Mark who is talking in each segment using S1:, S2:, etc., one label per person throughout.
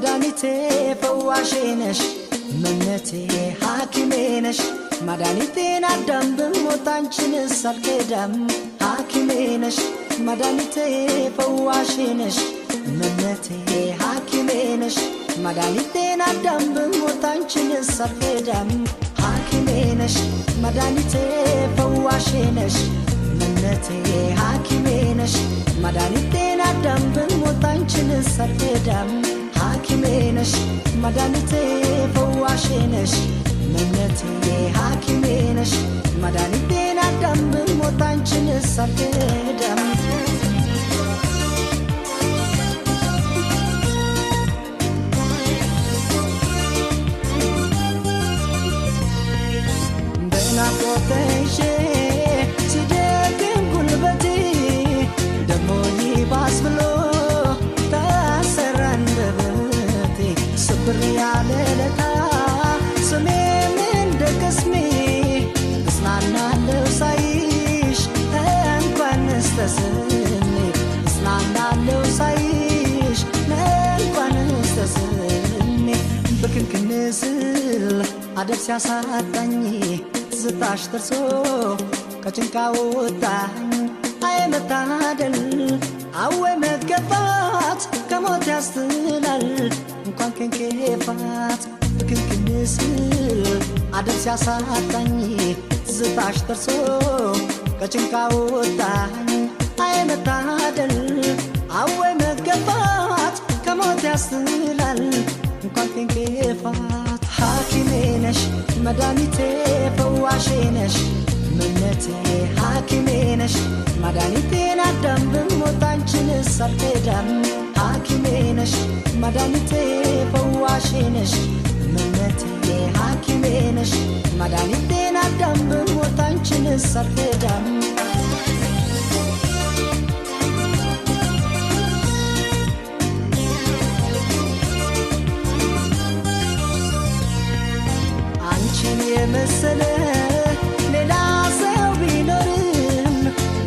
S1: መድኃኒቴ ፈዋሼ ነሽ መነቴ ሐኪሜ ነሽ መድኃኒቴን አዳም ብሞት አንቺንስ አልክዳም ሐኪሜ ነሽ መድኃኒቴ ፈዋሼ ነሽ መነቴ ሐኪሜ ነሽ መድኃኒቴን አዳም ብሞት አንቺንስ አልክዳም ሐኪሜ ነሽ መድኃኒቴ ፈዋሼ ነሽ መነቴ ሐኪሜ ነሽ መድኃኒቴን አዳም ብሞት አንቺንስ አልክዳም ሐኪሜ ነሽ መድኃኒቴ ፈዋሼ ነሽ መነቴ ሐኪሜ ነሽ መድኃኒቴን አዳም ብሞት አንቺንስ አልክዳም በናፍቆትሽ ሲደክም ጉልበቴ ደሞ ይባስ ብሎ ታሰረ አንደበቴ ስብር ያለ ለታ ስሜም እንደ ቅስሜ እጽናናለሁ ሳይሽ እንኳንስ ተስሜ እጽናናለሁ ሳይሽ እንኳንስ ተስሜ በክንክን ስል አደብ ሲያሳጣኝ ዝታሽ ደርሶ ከጭንቃ ወጣኝ አይ መታደል አወ መገፋት ከሞት ያስጥላል እንኳን ከንኬፋት በክንክን ስል አደብ ሲያሳጣኝ ዝታሽ ደርሶ ከጭንቃ ወጣኝ አይ መታደል አወ መገፋት ከሞት ያስጥላል እንኳን ከንኬፋት ሐኪሜ ነሽ መድኃኒቴ ፈዋሼ ነሽ መነቴ ሐኪሜ ነሽ መድኃኒቴን አዳም ብሞት አንቺንስ አልክዳም ሐኪሜ ነሽ መድኃኒቴ ፈዋሼ ነሽ መነቴ ሐኪሜ ነሽ መድኃኒቴን አዳም ብሞት አንቺንስ አልክዳም የመሰለ ሌላ ሰው ቢኖርም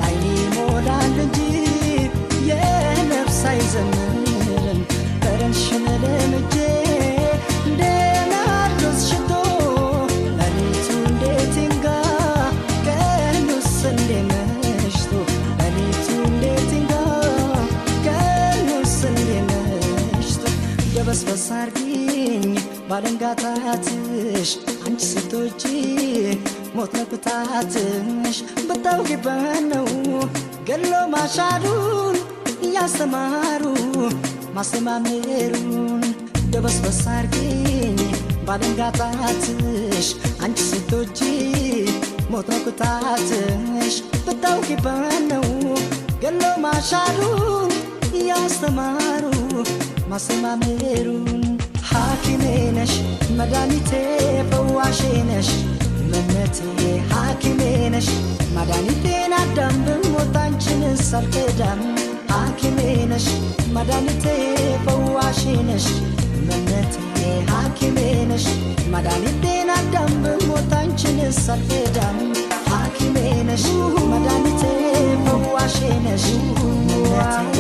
S1: ላይኔ ሞላል እንጂ የነፍስ አይዘምርም ጠረንሽን ለምጄ እንደ ናርዶስ ሽቶ ሌሊቱ እንዴት ይንጋ ቀኑስ እንዴ መሽቶ ሌሊቱ እንዴት ይንጋ ቀኑስ እንዴ መሽቶ ደበስበስ አርጊኝ ባለንጋታትሽ አንቺ ሴቶች ሞት ነኩታትሽ በታውቂበት ነው ገሎ ማሻሩን እያስተማሩ ማስተማመሩን ደበስበስ አርጊኝ ባለንጋታትሽ አንቺ ሴቶች ሞት ነኩታትሽ በታውቂበት ነው ገሎ ማሻሩን እያስተማሩ ማስተማመሩን ሐኪሜ ነሽ መድኃኒቴ ፈዋሼ ነሽ መነቴ ሐኪሜ ነሽ መድኃኒቴን አዳም ብሞት አንቺንስ አልክዳም ሐኪሜ ነሽ መድኃኒቴ ፈዋሼ ነሽ መነቴ ሐኪሜ ነሽ መድኃኒቴን አዳም ብሞት አንቺንስ አልክዳም ሐኪሜ ነሽ መድኃኒቴ ፈዋሼ ነሽ መነቴ